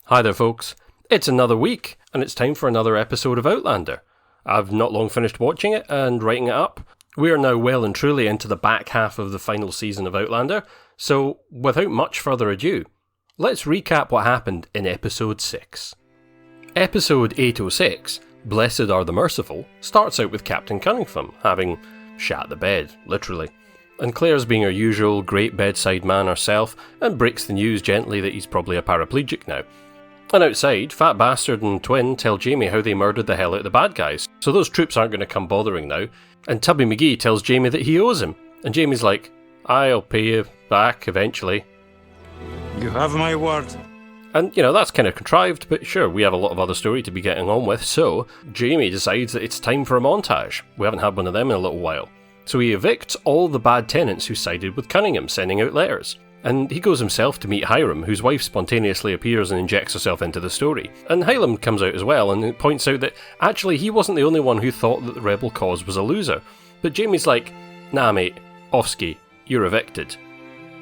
Hi there folks, it's another week and it's time for another episode of Outlander. I've not long finished watching it and writing it up. We are now well and truly into the back half of the final season of Outlander, so without much further ado, let's recap what happened in episode 6. Episode 806, Blessed Are the Merciful, starts out with Captain Cunningham having shat the bed, literally. And Claire's being her usual great bedside man herself and breaks the news gently that he's probably a paraplegic now. And outside, Fat Bastard and Twin tell Jaime how they murdered the hell out of the bad guys, so those troops aren't going to come bothering now. And Tubby McGee tells Jaime that he owes him, and Jamie's like, I'll pay you back eventually. You have my word. And, that's kind of contrived, but sure, we have a lot of other story to be getting on with, so Jaime decides that it's time for a montage. We haven't had one of them in a little while. So he evicts all the bad tenants who sided with Cunningham, sending out letters. And he goes himself to meet Hiram, whose wife spontaneously appears and injects herself into the story. And Hiram comes out as well and points out that actually he wasn't the only one who thought that the rebel cause was a loser. But Jamie's like, nah mate, offski, you're evicted.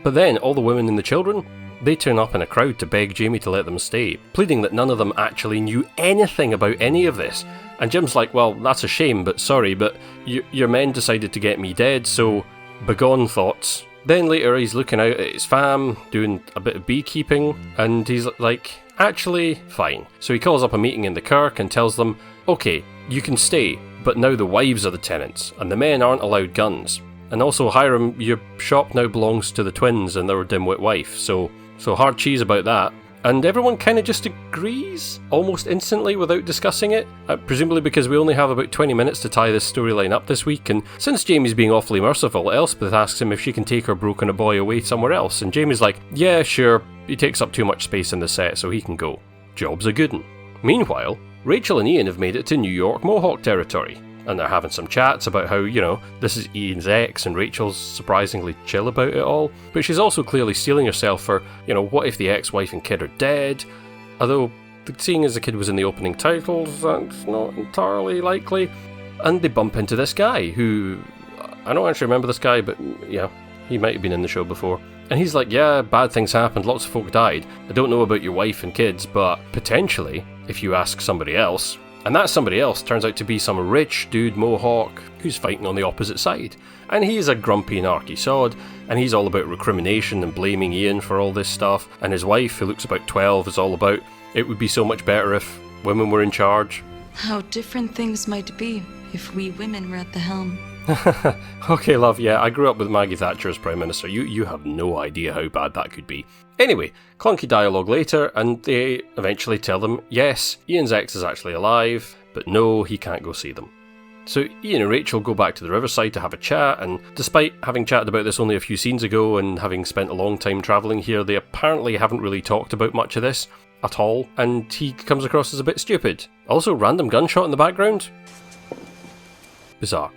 But then all the women and the children, they turn up in a crowd to beg Jaime to let them stay, pleading that none of them actually knew anything about any of this. And Jim's like, well, that's a shame, but sorry, but your men decided to get me dead, so begone thoughts. Then later he's looking out at his fam, doing a bit of beekeeping, and he's like, actually, fine. So he calls up a meeting in the Kirk and tells them, okay, you can stay, but now the wives are the tenants, and the men aren't allowed guns. And also, Hiram, your shop now belongs to the twins and their dimwit wife, so hard cheese about that. And everyone kind of just agrees, almost instantly without discussing it, presumably because we only have about 20 minutes to tie this storyline up this week, and since Jaime's being awfully merciful, Elspeth asks him if she can take her broken boy away somewhere else, and Jaime's like, yeah, sure, he takes up too much space in the set, so he can go. Job's a good one. Meanwhile, Rachel and Ian have made it to New York Mohawk territory, and they're having some chats about how, this is Ian's ex and Rachel's surprisingly chill about it all. But she's also clearly steeling herself for, what if the ex-wife and kid are dead? Although, seeing as the kid was in the opening titles, that's not entirely likely. And they bump into this guy who, I don't actually remember this guy, but yeah, he might have been in the show before. And he's like, yeah, bad things happened, lots of folk died. I don't know about your wife and kids, but potentially, if you ask somebody else. And that somebody else turns out to be some rich dude Mohawk who's fighting on the opposite side. And he's a grumpy narky sod, and he's all about recrimination and blaming Ian for all this stuff. And his wife, who looks about 12, is all about, it would be so much better if women were in charge. How different things might be if we women were at the helm. Okay, love, yeah, I grew up with Maggie Thatcher as Prime Minister. You have no idea how bad that could be. Anyway, clunky dialogue later, and they eventually tell them, yes, Ian's ex is actually alive, but no, he can't go see them. So Ian and Rachel go back to the riverside to have a chat, and despite having chatted about this only a few scenes ago and having spent a long time travelling here, they apparently haven't really talked about much of this at all, and he comes across as a bit stupid. Also, random gunshot in the background? Bizarre.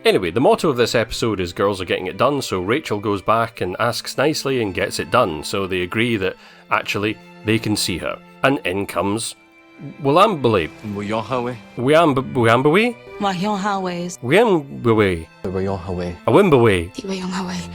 Anyway, the motto of this episode is girls are getting it done, so Rachel goes back and asks nicely and gets it done, so they agree that, actually, they can see her. And in comes Wallambly. Wiyonhawe. Wiyambawi? Wayonhaways. Wiyambawi. Wiyonhawe. Awimbawi. Wayonhawe.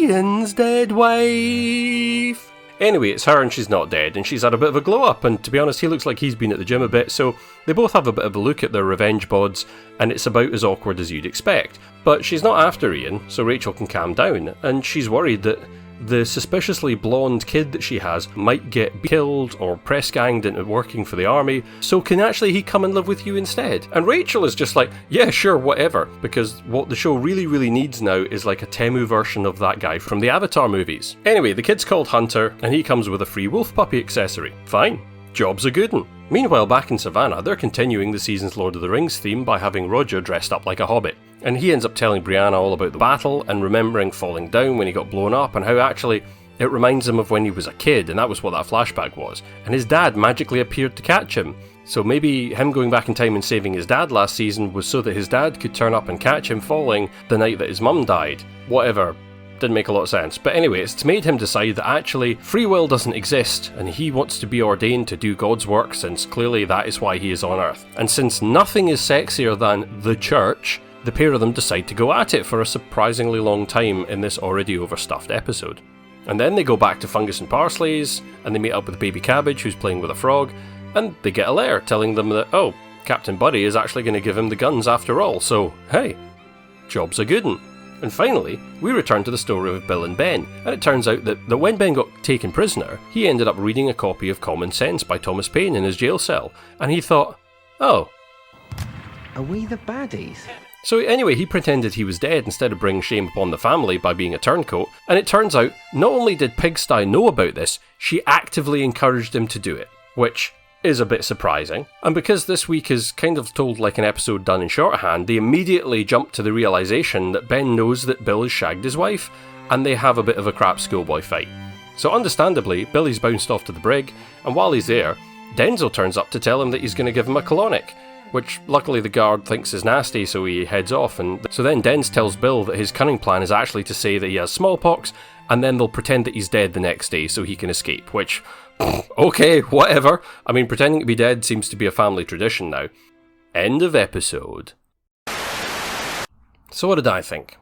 Ian's dead wife. Anyway, it's her and she's not dead, and she's had a bit of a glow-up, and to be honest, he looks like he's been at the gym a bit, so they both have a bit of a look at their revenge bods, and it's about as awkward as you'd expect. But she's not after Ian, so Rachel can calm down, and she's worried that the suspiciously blonde kid that she has might get killed or press-ganged into working for the army, so can actually he come and live with you instead? And Rachel is just like, yeah, sure, whatever, because what the show really needs now is like a Temu version of that guy from the Avatar movies. Anyway, the kid's called Hunter, and he comes with a free wolf puppy accessory. Fine. Job's a good one. Meanwhile, back in Savannah, they're continuing the season's Lord of the Rings theme by having Roger dressed up like a hobbit. And he ends up telling Brianna all about the battle and remembering falling down when he got blown up and how actually it reminds him of when he was a kid, and that was what that flashback was. And his dad magically appeared to catch him. So maybe him going back in time and saving his dad last season was so that his dad could turn up and catch him falling the night that his mum died. Whatever. Didn't make a lot of sense. But anyway, it's made him decide that actually free will doesn't exist and he wants to be ordained to do God's work, since clearly that is why he is on Earth. And since nothing is sexier than the church, the pair of them decide to go at it for a surprisingly long time in this already overstuffed episode. And then they go back to Fungus and Parsley's, and they meet up with Baby Cabbage, who's playing with a frog, and they get a letter telling them that, oh, Captain Buddy is actually going to give him the guns after all, so, hey, job's a good one. And finally, we return to the story of Bill and Ben, and it turns out that when Ben got taken prisoner, he ended up reading a copy of Common Sense by Thomas Paine in his jail cell, and he thought, oh. Are we the baddies? So anyway, he pretended he was dead instead of bringing shame upon the family by being a turncoat, and it turns out, not only did Pigsty know about this, she actively encouraged him to do it, which is a bit surprising. And because this week is kind of told like an episode done in shorthand, they immediately jump to the realisation that Ben knows that Bill has shagged his wife, and they have a bit of a crap schoolboy fight. So understandably, Billy's bounced off to the brig, and while he's there, Denzel turns up to tell him that he's going to give him a colonic, which luckily the guard thinks is nasty, so he heads off. And so then Denz tells Bill that his cunning plan is actually to say that he has smallpox, and then they'll pretend that he's dead the next day so he can escape, which, okay, whatever. I mean, pretending to be dead seems to be a family tradition now. End of episode. So what did I think?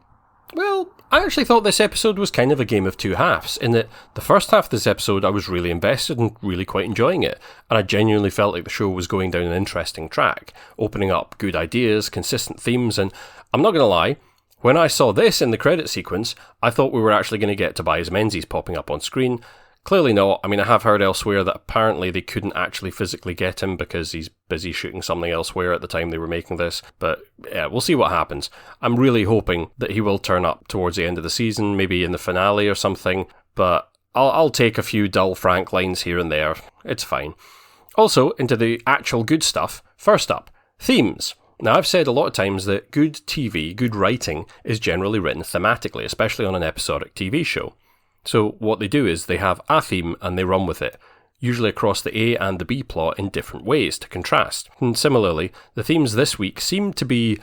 Well, I actually thought this episode was kind of a game of two halves, in that the first half of this episode I was really invested and really quite enjoying it, and I genuinely felt like the show was going down an interesting track, opening up good ideas, consistent themes, and I'm not going to lie, when I saw this in the credit sequence, I thought we were actually going to get Tobias Menzies popping up on screen. Clearly not. I mean, I have heard elsewhere that apparently they couldn't actually physically get him because he's busy shooting something elsewhere at the time they were making this. But yeah, we'll see what happens. I'm really hoping that he will turn up towards the end of the season, maybe in the finale or something. But I'll take a few dull Frank lines here and there. It's fine. Also, into the actual good stuff. First up, themes. Now, I've said a lot of times that good TV, good writing, is generally written thematically, especially on an episodic TV show. So what they do is they have a theme and they run with it, usually across the A and the B plot in different ways to contrast. And similarly, the themes this week seem to be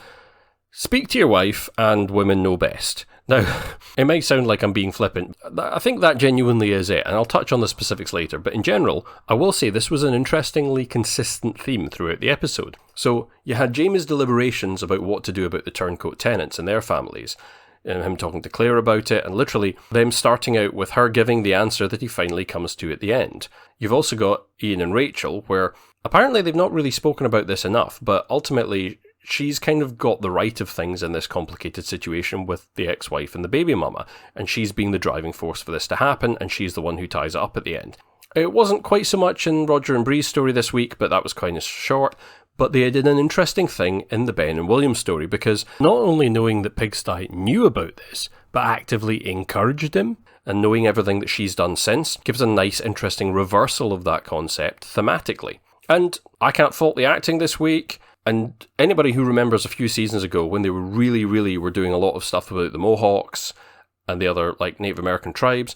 speak to your wife and women know best. Now, it might sound like I'm being flippant. I think that genuinely is it, and I'll touch on the specifics later, but in general, I will say this was an interestingly consistent theme throughout the episode. So, you had Jaime's deliberations about what to do about the turncoat tenants and their families, and him talking to Claire about it, and literally them starting out with her giving the answer that he finally comes to at the end. You've also got Ian and Rachel, where apparently they've not really spoken about this enough, but ultimately she's kind of got the right of things in this complicated situation with the ex-wife and the baby mama, and she's being the driving force for this to happen, and she's the one who ties it up at the end. It wasn't quite so much in Roger and Bree's story this week, but that was kind of short. But they did an interesting thing in the Ben and William story, because not only knowing that Pigsty knew about this, but actively encouraged him, and knowing everything that she's done since, gives a nice, interesting reversal of that concept thematically. And I can't fault the acting this week, and anybody who remembers a few seasons ago when they were really were doing a lot of stuff about the Mohawks and the other Native American tribes,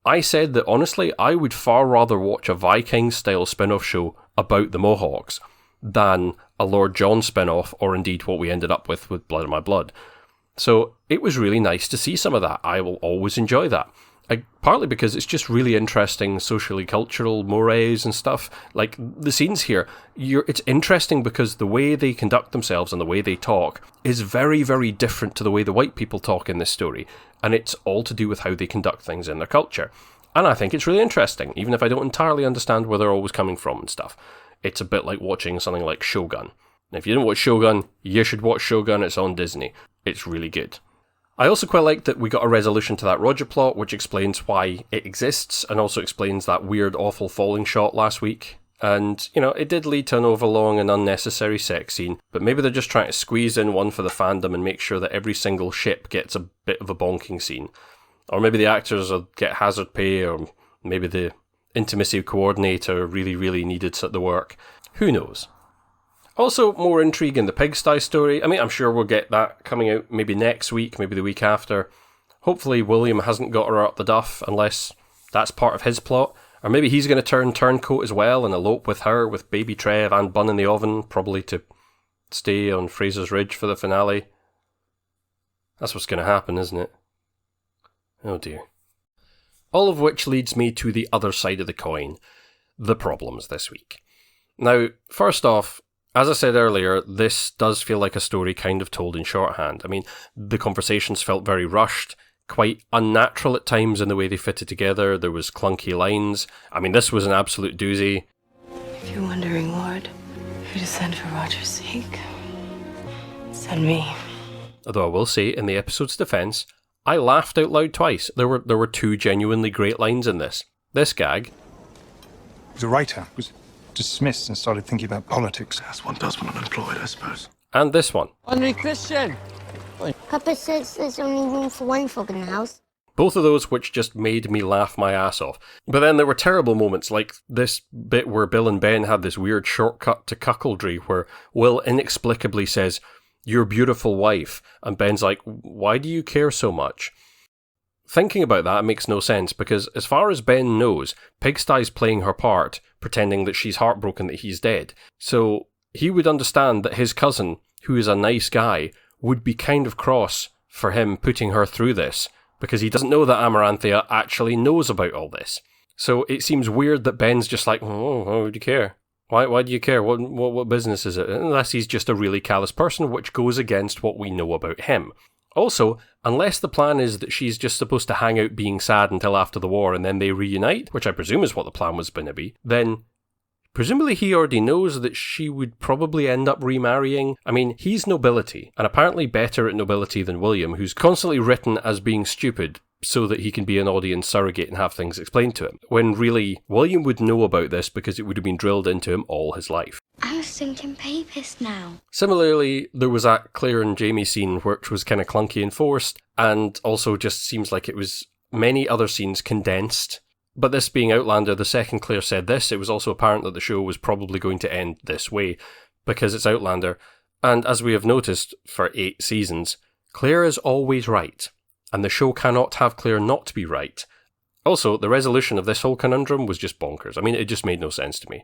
I said that honestly, I would far rather watch a Viking-style spin-off show about the Mohawks than a Lord John spin-off, or indeed what we ended up with Blood of My Blood. So it was really nice to see some of that. I will always enjoy that. Partly because it's just really interesting socially cultural mores and stuff. Like the scenes here, it's interesting because the way they conduct themselves and the way they talk is very different to the way the white people talk in this story. And it's all to do with how they conduct things in their culture. And I think it's really interesting, even if I don't entirely understand where they're always coming from and stuff. It's a bit like watching something like Shogun. And if you didn't watch Shogun, you should watch Shogun. It's on Disney. It's really good. I also quite like that we got a resolution to that Roger plot, which explains why it exists, and also explains that weird, awful falling shot last week. And, it did lead to an overlong and unnecessary sex scene, but maybe they're just trying to squeeze in one for the fandom and make sure that every single ship gets a bit of a bonking scene. Or maybe the actors will get hazard pay, or maybe the intimacy coordinator really needed the work. Who knows? Also, more intrigue in the Pigsty story. I mean, I'm sure we'll get that coming out maybe next week, maybe the week after. Hopefully William hasn't got her up the duff, unless that's part of his plot. Or maybe he's going to turn turncoat as well and elope with her, with baby Trev and bun in the oven, probably to stay on Fraser's Ridge for the finale. That's what's going to happen, isn't it? Oh dear. All of which leads me to the other side of the coin, the problems this week. Now, first off, as I said earlier, this does feel like a story kind of told in shorthand. I mean, the conversations felt very rushed. quite unnatural at times in the way they fitted together. There was clunky lines. I mean, this was an absolute doozy. If you're wondering, Lord, who to send for Roger's sake, send me. Although I will say, in the episode's defence, I laughed out loud twice. There were two genuinely great lines in this. This gag. He was a writer. Was dismissed and started thinking about politics. As one does when unemployed, I suppose. And this one. Henry Christian! Papa says there's only room for one frog in the house. Both of those which just made me laugh my ass off. But then there were terrible moments, like this bit where Bill and Ben had this weird shortcut to cuckoldry where Will inexplicably says, "Your beautiful wife," and Ben's like, "Why do you care so much?" Thinking about that makes no sense, because as far as Ben knows, Pigsty's playing her part, pretending that she's heartbroken that he's dead. So he would understand that his cousin, who is a nice guy, would be kind of cross for him putting her through this, because he doesn't know that Amaranthia actually knows about all this. So it seems weird that Ben's just like, "Oh, why would you care? Why do you care? What business is it?" Unless he's just a really callous person, which goes against what we know about him. Also, unless the plan is that she's just supposed to hang out being sad until after the war and then they reunite, which I presume is what the plan was going to be, then presumably he already knows that she would probably end up remarrying. I mean, he's nobility, and apparently better at nobility than William, who's constantly written as being stupid so that he can be an audience surrogate and have things explained to him, when really, William would know about this because it would have been drilled into him all his life. I'm a thinking papist now. Similarly, there was that Claire and Jaime scene which was kind of clunky and forced, and also just seems like it was many other scenes condensed. But this being Outlander, the second Claire said this, it was also apparent that the show was probably going to end this way, because it's Outlander, and as we have noticed for 8 seasons, Claire is always right, and the show cannot have Claire not be right. Also, the resolution of this whole conundrum was just bonkers. I mean, it just made no sense to me.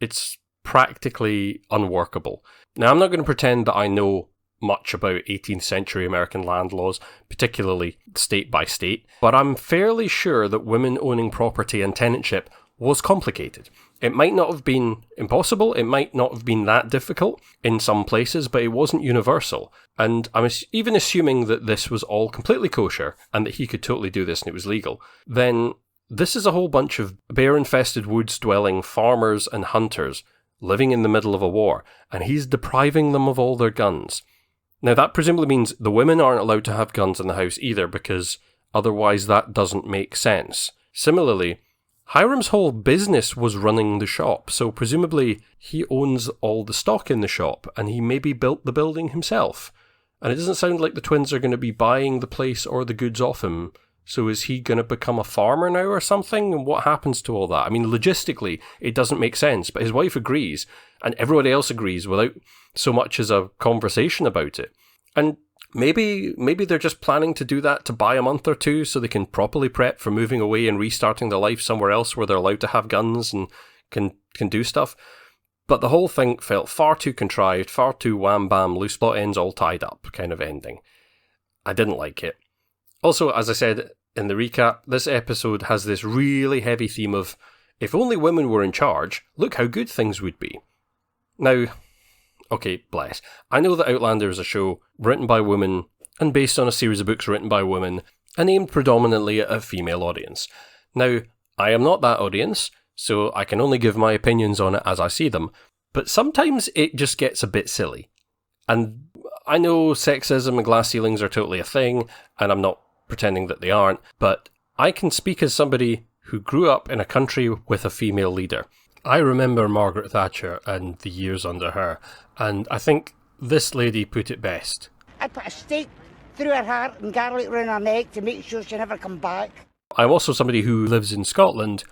It's practically unworkable. Now, I'm not going to pretend that I know much about 18th century American land laws, particularly state by state, but I'm fairly sure that women owning property and tenantship was complicated. It might not have been impossible, it might not have been that difficult in some places, but it wasn't universal. And I'm even assuming that this was all completely kosher and that he could totally do this and it was legal. Then this is a whole bunch of bear-infested woods dwelling farmers and hunters living in the middle of a war, and he's depriving them of all their guns. Now that presumably means the women aren't allowed to have guns in the house either, because otherwise that doesn't make sense. Similarly, Hiram's whole business was running the shop, so presumably he owns all the stock in the shop, and he maybe built the building himself. And it doesn't sound like the twins are going to be buying the place or the goods off him. So is he going to become a farmer now or something? And what happens to all that? I mean, logistically, it doesn't make sense, but his wife agrees, and everybody else agrees without so much as a conversation about it. And maybe they're just planning to do that to buy a month or two so they can properly prep for moving away and restarting their life somewhere else where they're allowed to have guns and can do stuff. But the whole thing felt far too contrived, far too wham-bam, loose plot ends all tied up kind of ending. I didn't like it. Also, as I said in the recap, this episode has this really heavy theme of, if only women were in charge, look how good things would be. Now, okay, bless. I know that Outlander is a show written by women and based on a series of books written by women and aimed predominantly at a female audience. Now, I am not that audience, so I can only give my opinions on it as I see them, but sometimes it just gets a bit silly. And I know sexism and glass ceilings are totally a thing, and I'm not pretending that they aren't, but I can speak as somebody who grew up in a country with a female leader. I remember Margaret Thatcher and the years under her, and I think this lady put it best. I'd put a stake through her heart and garlic round her neck to make sure she never come back. I'm also somebody who lives in Scotland,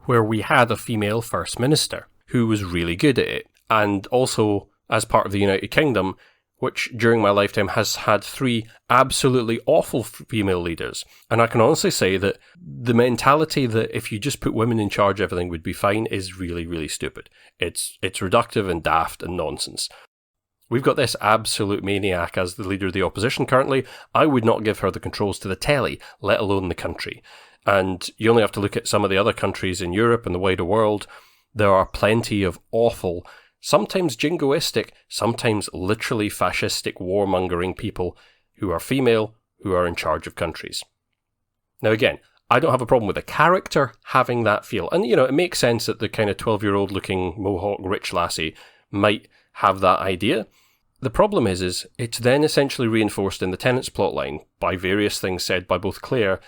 where we had a female First Minister who was really good at it, and also as part of the United Kingdom, which during my lifetime has had 3 absolutely awful female leaders. And I can honestly say that the mentality that if you just put women in charge everything would be fine is really, really stupid. It's reductive and daft and nonsense. We've got this absolute maniac as the leader of the opposition currently. I would not give her the controls to the telly, let alone the country. And you only have to look at some of the other countries in Europe and the wider world. There are plenty of awful, sometimes jingoistic, sometimes literally fascistic warmongering people who are female, who are in charge of countries. Now again, I don't have a problem with the character having that feel. And, it makes sense that the kind of 12-year-old looking mohawk rich lassie might have that idea. The problem is it's then essentially reinforced in the tenants plotline by various things said by both Claire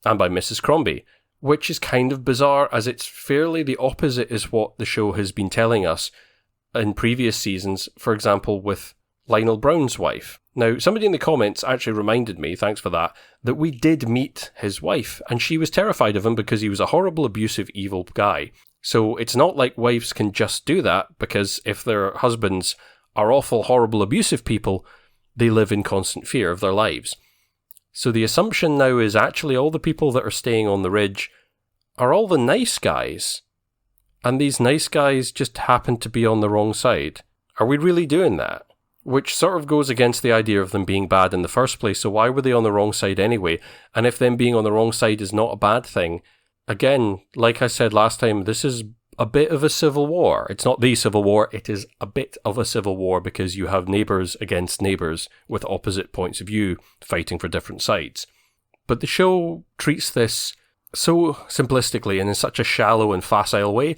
and by Mrs. Crombie, which is kind of bizarre as it's fairly the opposite is what the show has been telling us in previous seasons, for example with Lionel Brown's wife. Now, somebody in the comments actually reminded me, thanks for that we did meet his wife, and she was terrified of him because he was a horrible, abusive, evil guy. So it's not like wives can just do that, because if their husbands are awful, horrible, abusive people, they live in constant fear of their lives. So the assumption now is actually all the people that are staying on the ridge are all the nice guys, and these nice guys just happen to be on the wrong side. Are we really doing that? Which sort of goes against the idea of them being bad in the first place, so why were they on the wrong side anyway? And if them being on the wrong side is not a bad thing, again, like I said last time, this is a bit of a civil war. It's not the civil war, it is a bit of a civil war because you have neighbours against neighbours with opposite points of view fighting for different sides. But the show treats this so simplistically and in such a shallow and facile way,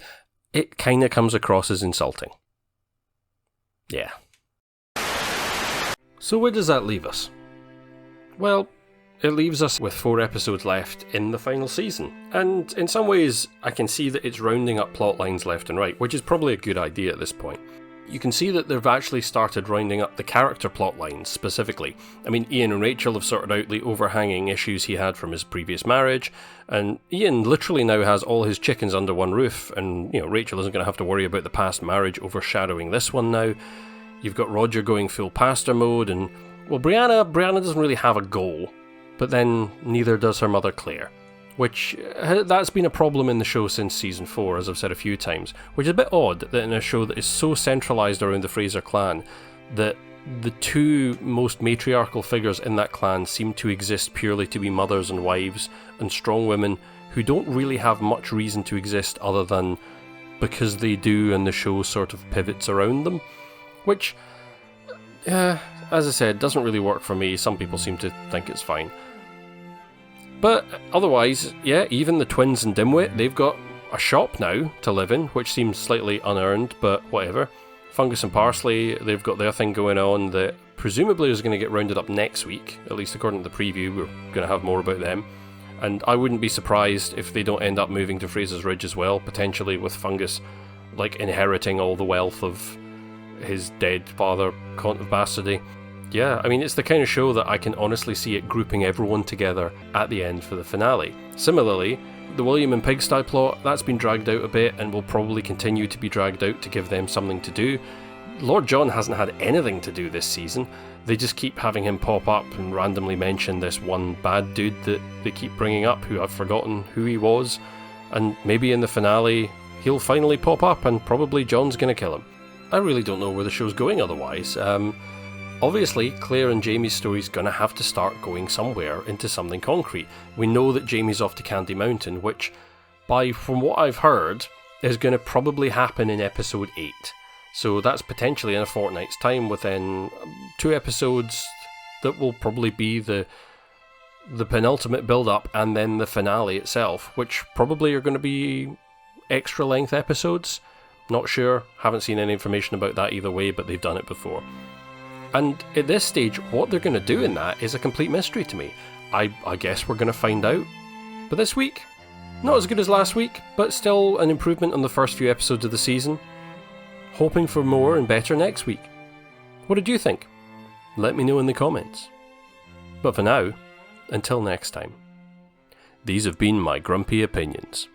it kind of comes across as insulting. Yeah. So where does that leave us? Well, it leaves us with 4 episodes left in the final season. And in some ways, I can see that it's rounding up plot lines left and right, which is probably a good idea at this point. You can see that they've actually started rounding up the character plot lines specifically. I mean, Ian and Rachel have sorted out the overhanging issues he had from his previous marriage, and Ian literally now has all his chickens under one roof, and Rachel isn't going to have to worry about the past marriage overshadowing this one now. You've got Roger going full pastor mode, and, well, Brianna doesn't really have a goal, but then neither does her mother Claire, which, that's been a problem in the show since season 4, as I've said a few times, which is a bit odd that in a show that is so centralised around the Fraser clan, that the 2 most matriarchal figures in that clan seem to exist purely to be mothers and wives, and strong women who don't really have much reason to exist other than because they do and the show sort of pivots around them. Which, as I said, doesn't really work for me. Some people seem to think it's fine. But otherwise, yeah, even the twins and Dimwit, they've got a shop now to live in, which seems slightly unearned, but whatever. Fungus and Parsley, they've got their thing going on that presumably is going to get rounded up next week, at least according to the preview. We're going to have more about them. And I wouldn't be surprised if they don't end up moving to Fraser's Ridge as well, potentially with Fungus inheriting all the wealth of his dead father, Count of Bastardy. Yeah, I mean, it's the kind of show that I can honestly see it grouping everyone together at the end for the finale. Similarly, the William and Pigsty plot, that's been dragged out a bit and will probably continue to be dragged out to give them something to do. Lord John hasn't had anything to do this season. They just keep having him pop up and randomly mention this one bad dude that they keep bringing up, who I've forgotten who he was, and maybe in the finale he'll finally pop up and probably John's gonna kill him. I really don't know where the show's going otherwise. Obviously, Claire and Jaime's story's gonna have to start going somewhere into something concrete. We know that Jaime's off to Candy Mountain, which, from what I've heard, is gonna probably happen in episode 8. So that's potentially in a fortnight's time, within 2 episodes that will probably be the penultimate build-up and then the finale itself, which probably are going to be extra length episodes. Not sure, haven't seen any information about that either way, but they've done it before. And at this stage, what they're going to do in that is a complete mystery to me. I guess we're going to find out. But this week, not as good as last week, but still an improvement on the first few episodes of the season. Hoping for more and better next week. What did you think? Let me know in the comments. But for now, until next time, these have been my grumpy opinions.